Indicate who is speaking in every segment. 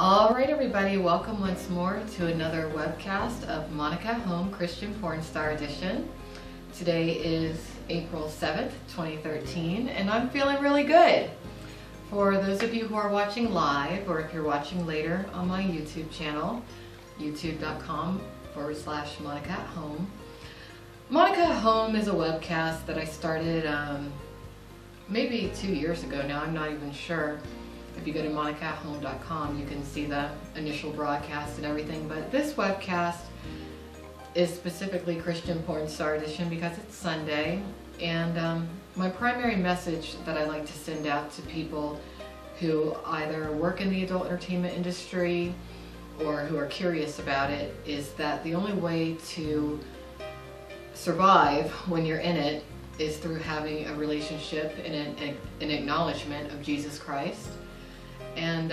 Speaker 1: All right, everybody, welcome once more to another webcast of Monica Home Christian Pornstar Edition. Today is April 7th, 2013, and I'm feeling really good. For those of you who are watching live, or if you're watching later on my YouTube channel, youtube.com/Monica at Home. Monica at Home is a webcast that I started maybe 2 years ago now, I'm not even sure. If you go to monicaathome.com, you can see the initial broadcast and everything, but this webcast is specifically Christian Pornstar Edition because it's Sunday, and my primary message that I like to send out to people who either work in the adult entertainment industry or who are curious about it is that the only way to survive when you're in it is through having a relationship and an acknowledgement of Jesus Christ. And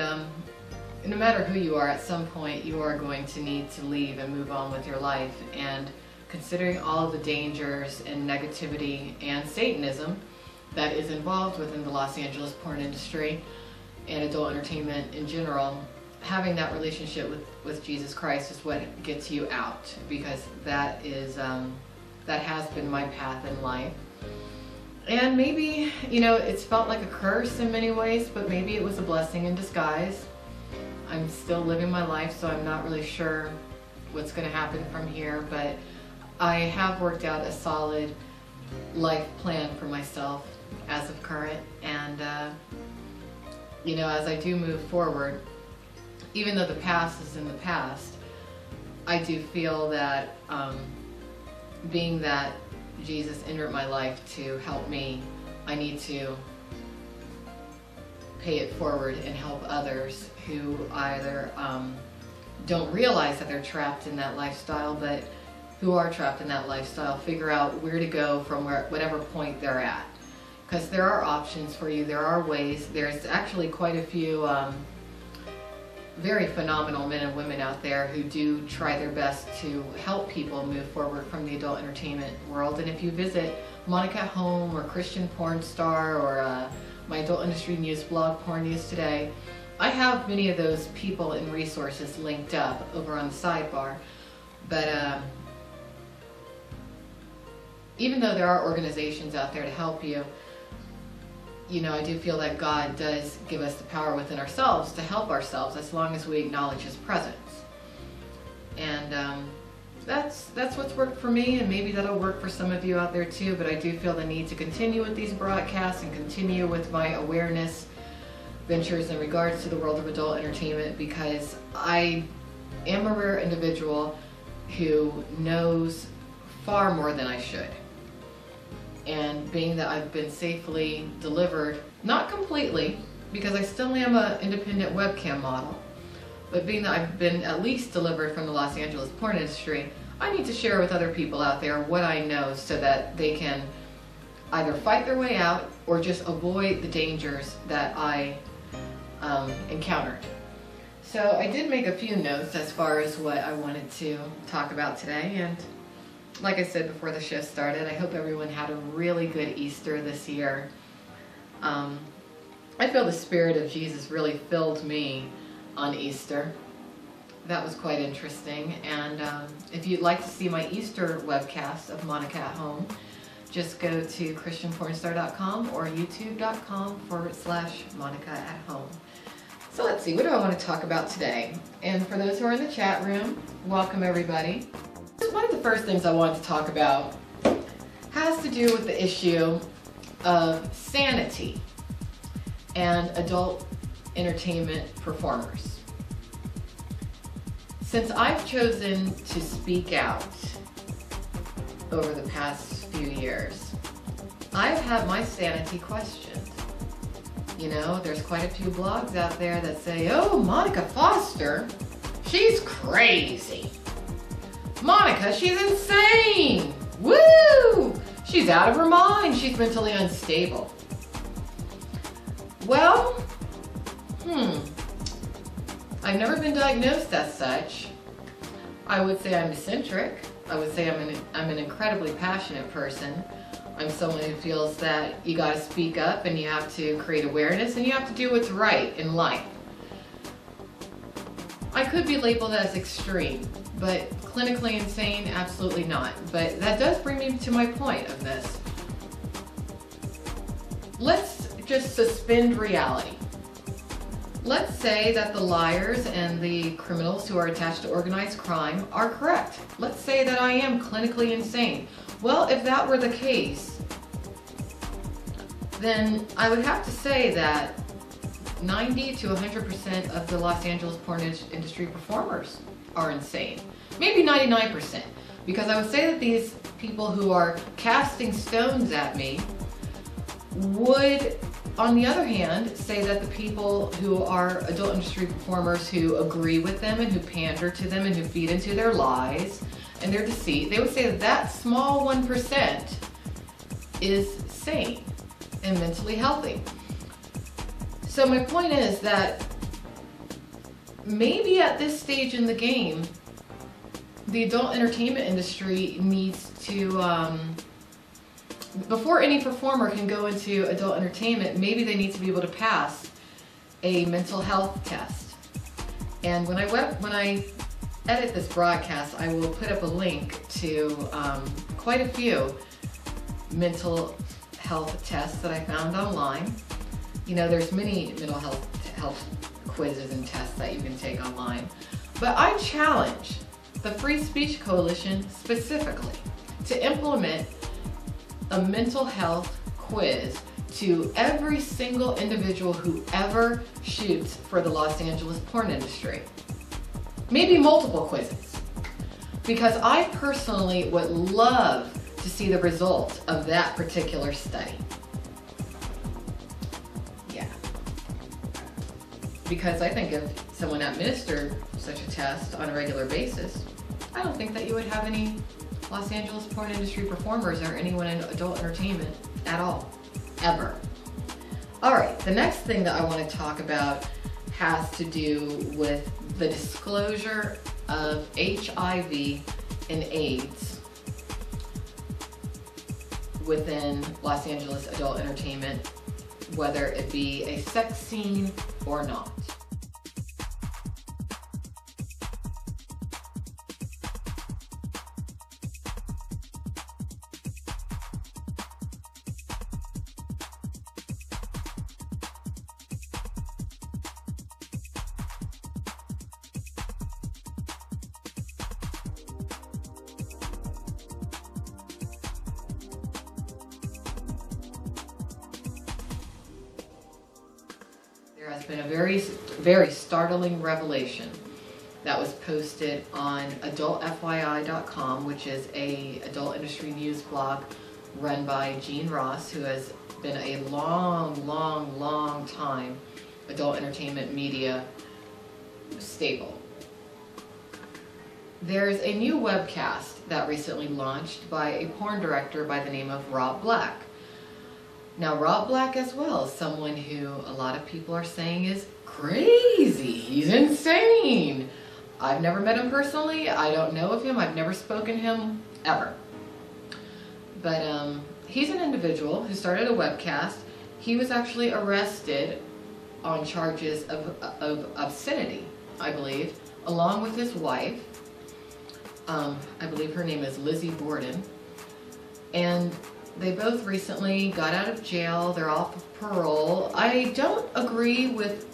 Speaker 1: no matter who you are, at some point you are going to need to leave and move on with your life. And considering all of the dangers and negativity and Satanism that is involved within the Los Angeles porn industry and adult entertainment in general, having that relationship with Jesus Christ is what gets you out, because that has been my path in life. And maybe, you know, it's felt like a curse in many ways, but maybe it was a blessing in disguise. I'm still living my life, so I'm not really sure what's going to happen from here, but I have worked out a solid life plan for myself as of current. And, you know, as I do move forward, even though the past is in the past, I do feel that being that Jesus entered my life to help me, I need to pay it forward and help others who either don't realize that they're trapped in that lifestyle, but who are trapped in that lifestyle, figure out where to go from whatever point they're at. Because there are options for you, there are ways. There's actually quite a few very phenomenal men and women out there who do try their best to help people move forward from the adult entertainment world. And if you visit Monica at Home or Christian Pornstar or my adult industry news blog, Porn News Today, I have many of those people and resources linked up over on the sidebar. But even though there are organizations out there to help you, you know, I do feel that God does give us the power within ourselves to help ourselves as long as we acknowledge His presence. And that's what's worked for me, and maybe that'll work for some of you out there too, but I do feel the need to continue with these broadcasts and continue with my awareness ventures in regards to the world of adult entertainment, because I am a rare individual who knows far more than I should. And being that I've been safely delivered, not completely, because I still am an independent webcam model, but being that I've been at least delivered from the Los Angeles porn industry, I need to share with other people out there what I know so that they can either fight their way out or just avoid the dangers that I encountered. So I did make a few notes as far as what I wanted to talk about today, and like I said before the show started, I hope everyone had a really good Easter this year. I feel the Spirit of Jesus really filled me on Easter. That was quite interesting. And if you'd like to see my Easter webcast of Monica at Home, just go to christianpornstar.com or youtube.com/Monica at Home. So let's see, what do I want to talk about today? And for those who are in the chat room, welcome everybody. One of the first things I wanted to talk about has to do with the issue of sanity and adult entertainment performers. Since I've chosen to speak out over the past few years, I've had my sanity questioned. You know, there's quite a few blogs out there that say, oh, Monica Foster, she's crazy. Monica, she's insane! Woo! She's out of her mind. She's mentally unstable. Well, I've never been diagnosed as such. I would say I'm eccentric. I would say I'm an incredibly passionate person. I'm someone who feels that you gotta speak up and you have to create awareness and you have to do what's right in life. I could be labeled as extreme, but clinically insane, absolutely not. But that does bring me to my point of this. Let's just suspend reality. Let's say that the liars and the criminals who are attached to organized crime are correct. Let's say that I am clinically insane. Well, if that were the case, then I would have to say that 90 to 100% of the Los Angeles porn industry performers are insane. Maybe 99%, because I would say that these people who are casting stones at me would, on the other hand, say that the people who are adult industry performers who agree with them and who pander to them and who feed into their lies and their deceit, they would say that that small 1% is sane and mentally healthy. So my point is that maybe at this stage in the game, the adult entertainment industry needs to, before any performer can go into adult entertainment, maybe they need to be able to pass a mental health test. And when I edit this broadcast, I will put up a link to quite a few mental health tests that I found online. You know, there's many mental health quizzes and tests that you can take online. But I challenge the Free Speech Coalition specifically to implement a mental health quiz to every single individual who ever shoots for the Los Angeles porn industry. Maybe multiple quizzes. Because I personally would love to see the result of that particular study. Yeah. Because I think if someone administered such a test on a regular basis, I don't think that you would have any Los Angeles porn industry performers or anyone in adult entertainment at all, ever. All right, the next thing that I want to talk about has to do with the disclosure of HIV and AIDS within Los Angeles adult entertainment, whether it be a sex scene or not. There has been a very startling revelation that was posted on adultfyi.com, which is a adult industry news blog run by Gene Ross, who has been a long time adult entertainment media staple. There's a new webcast that recently launched by a porn director by the name of Rob Black. Now, Rob Black as well is someone who a lot of people are saying is crazy. He's insane. I've never met him personally. I don't know of him. I've never spoken to him ever. But he's an individual who started a webcast. He was actually arrested on charges of obscenity, I believe, along with his wife. I believe her name is Lizzie Borden. And they both recently got out of jail. They're off of parole. I don't agree with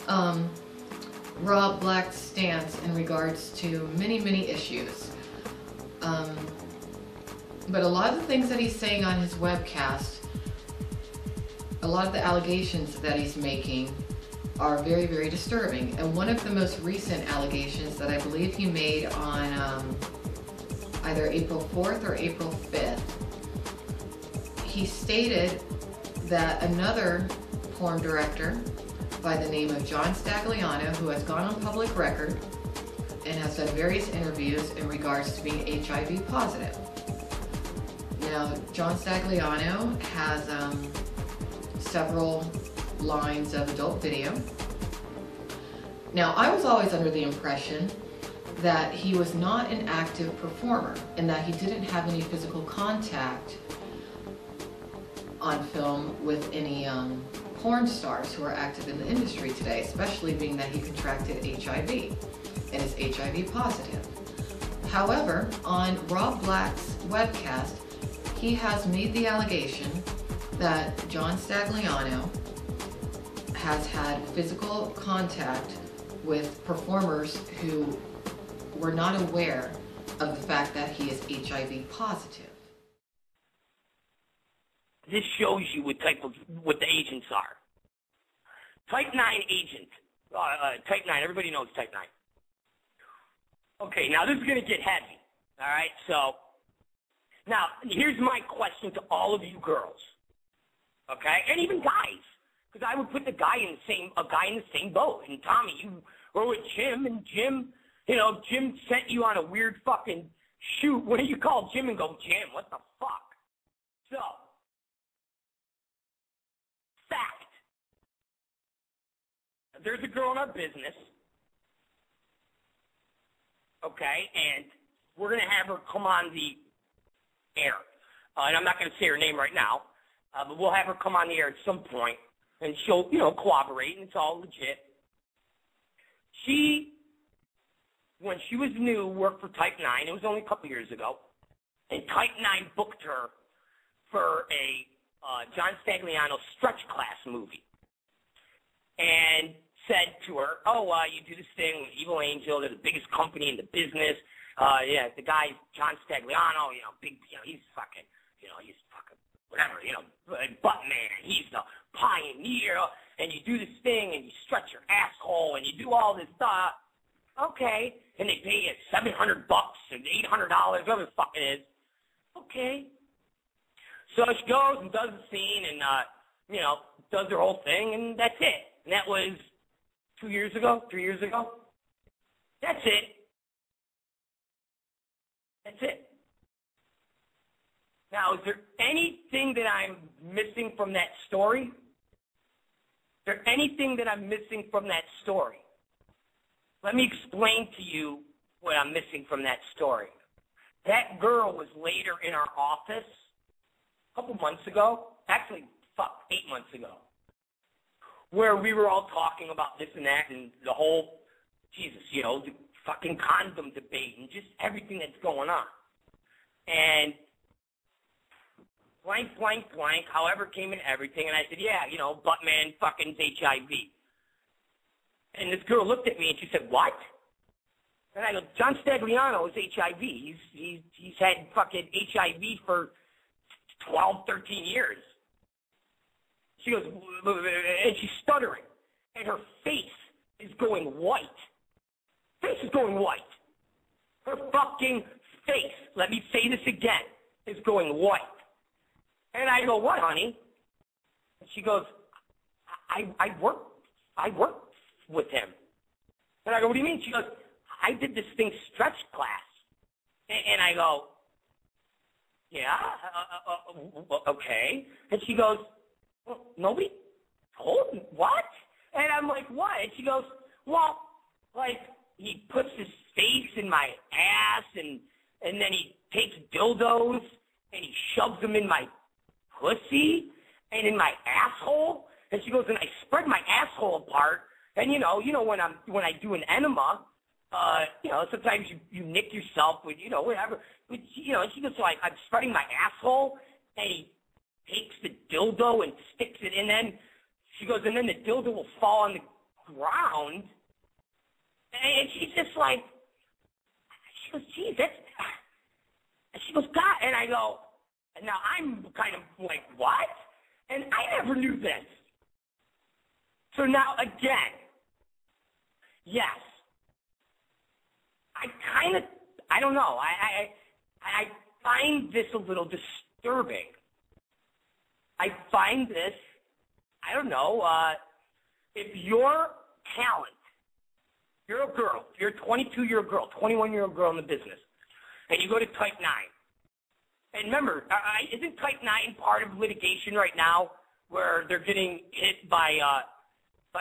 Speaker 1: Rob Black's stance in regards to many issues. But a lot of the things that he's saying on his webcast, a lot of the allegations that he's making are very disturbing. And one of the most recent allegations that I believe he made on either April 4th or April 5th, he stated that another porn director by the name of John Stagliano, who has gone on public record and has done various interviews in regards to being HIV positive. Now, John Stagliano has several lines of adult video. Now, I was always under the impression that he was not an active performer and that he didn't have any physical contact on film with any porn stars who are active in the industry today, especially being that he contracted HIV. and is HIV positive. However, on Rob Black's webcast, he has made the allegation that John Stagliano has had physical contact with performers who were not aware of the fact that he is HIV positive.
Speaker 2: This shows you what the agents are. Type 9 agent. Type 9, everybody knows Type 9. Okay, now this is going to get heavy. All right, so now here's my question to all of you girls. Okay, and even guys, because I would put a guy in the same boat. And Tommy, you were with Jim, and Jim, Jim sent you on a weird fucking shoot. What do you call Jim and go, Jim, what the fuck? So, fact. There's a girl in our business, okay, and we're going to have her come on the air. And I'm not going to say her name right now, but we'll have her come on the air at some point, and she'll, cooperate, and it's all legit. She, when she was new, worked for Type 9. It was only a couple years ago. And Type 9 booked her for a John Stagliano stretch class movie. And said to her, you do this thing with Evil Angel. They're the biggest company in the business. The guy, John Stagliano, he's fucking, he's fucking whatever, butt man. He's the pioneer. And you do this thing, and you stretch your asshole, and you do all this stuff. Okay. And they pay you $700 and $800, whatever the fuck it is. Okay. So she goes and does the scene and, does her whole thing, and that's it. And that was 2 years ago, 3 years ago. That's it. That's it. Now, is there anything that I'm missing from that story? Is there anything that I'm missing from that story? Let me explain to you what I'm missing from that story. That girl was later in our office a couple months ago. Actually, 8 months ago. Where we were all talking about this and that and the whole, the fucking condom debate and just everything that's going on. And blank, however came in everything. And I said, Buttman fucking HIV. And this girl looked at me and she said, what? And I go, John Stagliano is HIV. He's had fucking HIV for 12, 13 years. She goes, and she's stuttering. And her face is going white. Face is going white. Her fucking face, let me say this again, is going white. And I go, what, honey? And she goes, I work with him. And I go, what do you mean? She goes, I did this thing stretch class. And I go, yeah, okay. And she goes, well, nobody told me. What? And I'm like, what? And she goes, well, he puts his face in my ass and then he takes dildos and he shoves them in my pussy and in my asshole. And she goes, and I spread my asshole apart. And when I do an enema, sometimes you nick yourself with, whatever. But, and she goes, so I'm spreading my asshole, and he takes the dildo and sticks it in, and then she goes, and then the dildo will fall on the ground. And she's just like, she goes, geez, that's, and she goes, God, and I go, and now I'm kind of like, what? And I never knew this. So now, again, yes, I don't know. I find this a little disturbing. I find this, I don't know, if your talent, you're a girl, you're a 22-year-old girl, 21-year-old girl in the business, and you go to Type 9. And remember, isn't Type 9 part of litigation right now where they're getting hit by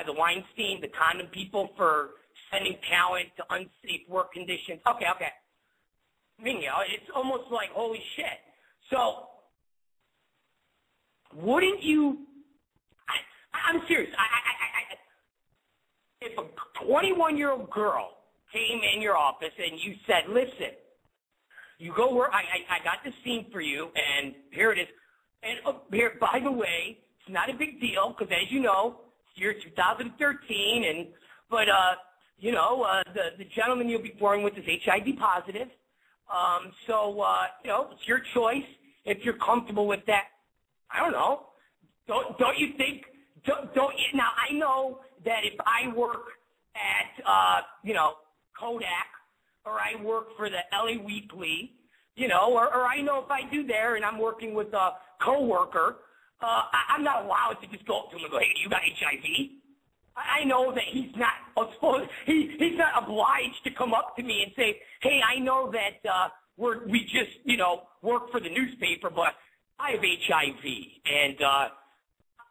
Speaker 2: the Weinstein, the condom people, for sending talent to unsafe work conditions? Okay. I mean, it's almost like, holy shit. So, wouldn't you, I'm serious, if a 21-year-old girl came in your office and you said, listen, you go where I got the scene for you, and here it is. And here, by the way, it's not a big deal because, as you know, it's year 2013, but the gentleman you'll be pouring with is HIV positive. It's your choice if you're comfortable with that. I don't know. Don't you think? Don't you? Now I know that if I work at Kodak, or I work for the LA Weekly, or I know if I do there and I'm working with a coworker, I'm not allowed to just go up to him and go, hey, you got HIV? I know that he's not obliged to come up to me and say, hey, I know that we just work for the newspaper, but I have HIV, and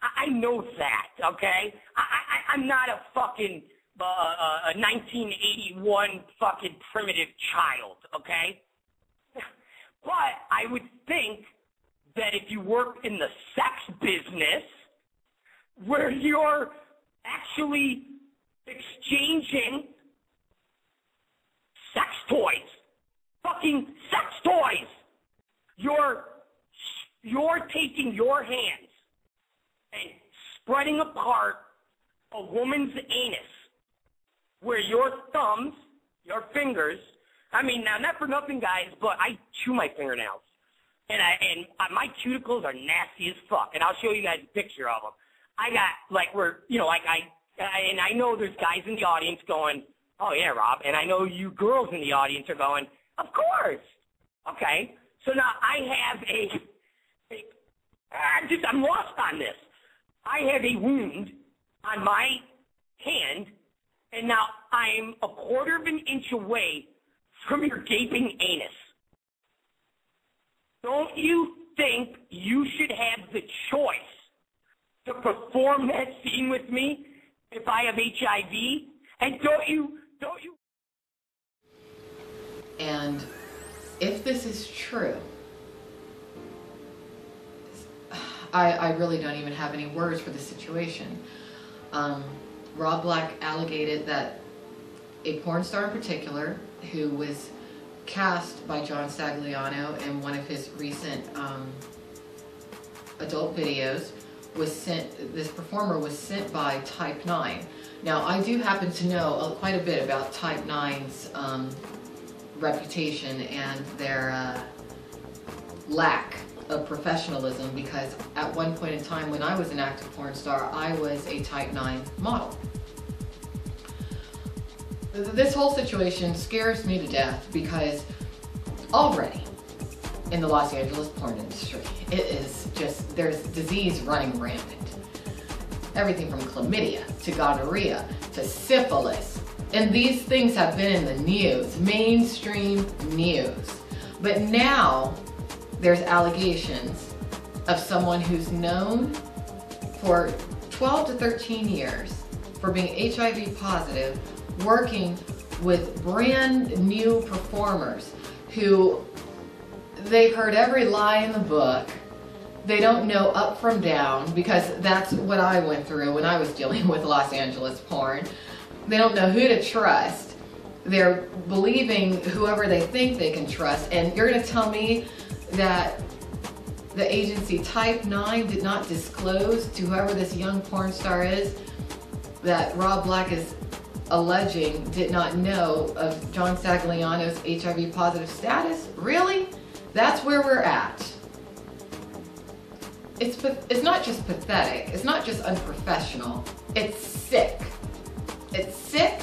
Speaker 2: I know that, okay? I'm not a fucking a 1981 fucking primitive child, okay? But I would think that if you work in the sex business, where you're actually exchanging sex toys, fucking sex toys, you're taking your hands and spreading apart a woman's anus, where your thumbs, your fingers, I mean, now not for nothing, guys, but I chew my fingernails, and my cuticles are nasty as fuck, and I'll show you guys a picture of them. I got, and I know there's guys in the audience going, oh yeah, Rob, and I know you girls in the audience are going, of course. Okay, so now I have I'm lost on this. I have a wound on my hand, and now I'm a quarter of an inch away from your gaping anus. Don't you think you should have the choice to perform that scene with me if I have HIV? And don't you?
Speaker 1: And if this is true, I really don't even have any words for the situation. Rob Black allegated that a porn star in particular, who was cast by John Stagliano in one of his recent adult videos, this performer was sent by Type 9. Now, I do happen to know quite a bit about Type 9's reputation and their lack of professionalism, because at one point in time when I was an active porn star, I was a Type 9 model. This whole situation scares me to death because already in the Los Angeles porn industry, it is just, there's disease running rampant. Everything from chlamydia to gonorrhea to syphilis. And these things have been in the news, mainstream news. But now there's allegations of someone who's known for 12 to 13 years for being HIV positive, working with brand new performers who they've heard every lie in the book. They don't know up from down, because that's what I went through when I was dealing with Los Angeles porn. They don't know who to trust. They're believing whoever they think they can trust. And you're going to tell me that the agency Type 9 did not disclose to whoever this young porn star is that Rob Black is alleging did not know of John Stagliano's HIV positive status? Really? That's where we're at. It's not just pathetic. It's not just unprofessional. It's sick. It's sick,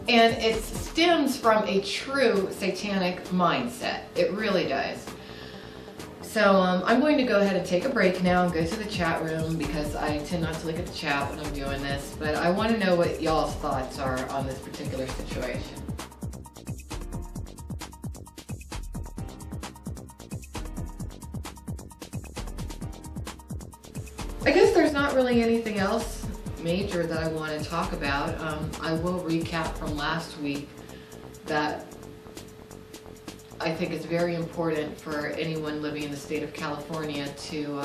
Speaker 1: and it stems from a true satanic mindset. It really does. So I'm going to go ahead and take a break now and go to the chat room, because I tend not to look at the chat when I'm doing this, but I want to know what y'all's thoughts are on this particular situation. I guess there's not really anything else major that I want to talk about. I will recap from last week that I think it's very important for anyone living in the state of California to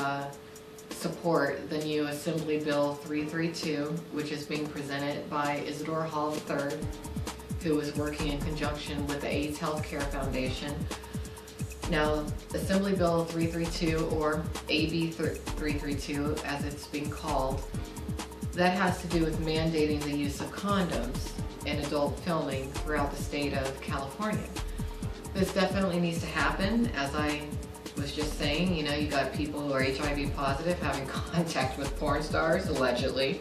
Speaker 1: support the new Assembly Bill 332, which is being presented by Isidore Hall III, who was working in conjunction with the AIDS Healthcare Foundation. Now, Assembly Bill 332, or AB 332 as it's being called, that has to do with mandating the use of condoms in adult filming throughout the state of California. This definitely needs to happen. As I was just saying, you know, you got people who are HIV positive having contact with porn stars, allegedly.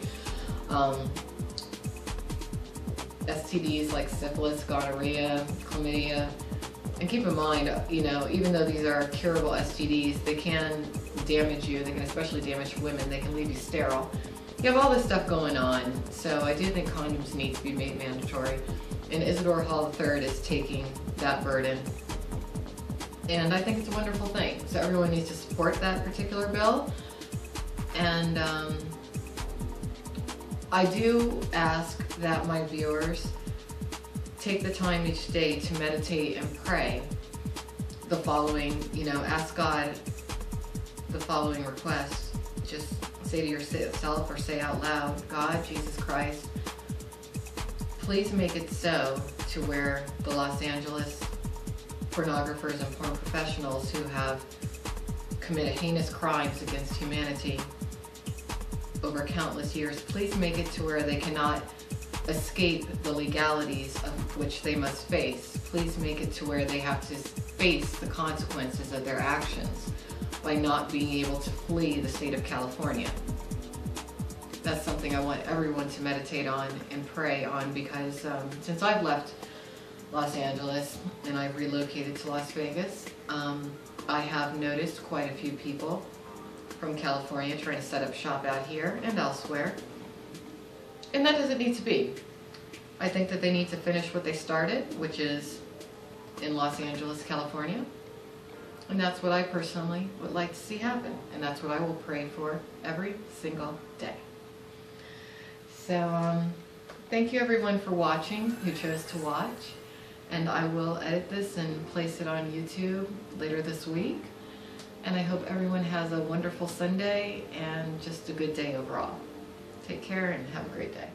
Speaker 1: STDs like syphilis, gonorrhea, chlamydia. And keep in mind, you know, even though these are curable STDs, they can damage you. They can especially damage women. They can leave you sterile. You have all this stuff going on, so I do think condoms need to be made mandatory. And Isidore Hall III is taking that burden. And I think it's a wonderful thing. So everyone needs to support that particular bill. And I do ask that my viewers take the time each day to meditate and pray the following, you know, ask God the following request. Just say to yourself or say out loud, God, Jesus Christ, please make it so to where the Los Angeles pornographers and porn professionals who have committed heinous crimes against humanity over countless years, please make it to where they cannot escape the legalities of which they must face. Please make it to where they have to face the consequences of their actions by not being able to flee the state of California. That's something I want everyone to meditate on and pray on, because since I've left Los Angeles and I've relocated to Las Vegas, I have noticed quite a few people from California trying to set up shop out here and elsewhere. And that doesn't need to be. I think that they need to finish what they started, which is in Los Angeles, California. And that's what I personally would like to see happen. And that's what I will pray for every single day. So, thank you everyone for watching who chose to watch. And I will edit this and place it on YouTube later this week. And I hope everyone has a wonderful Sunday and just a good day overall. Take care and have a great day.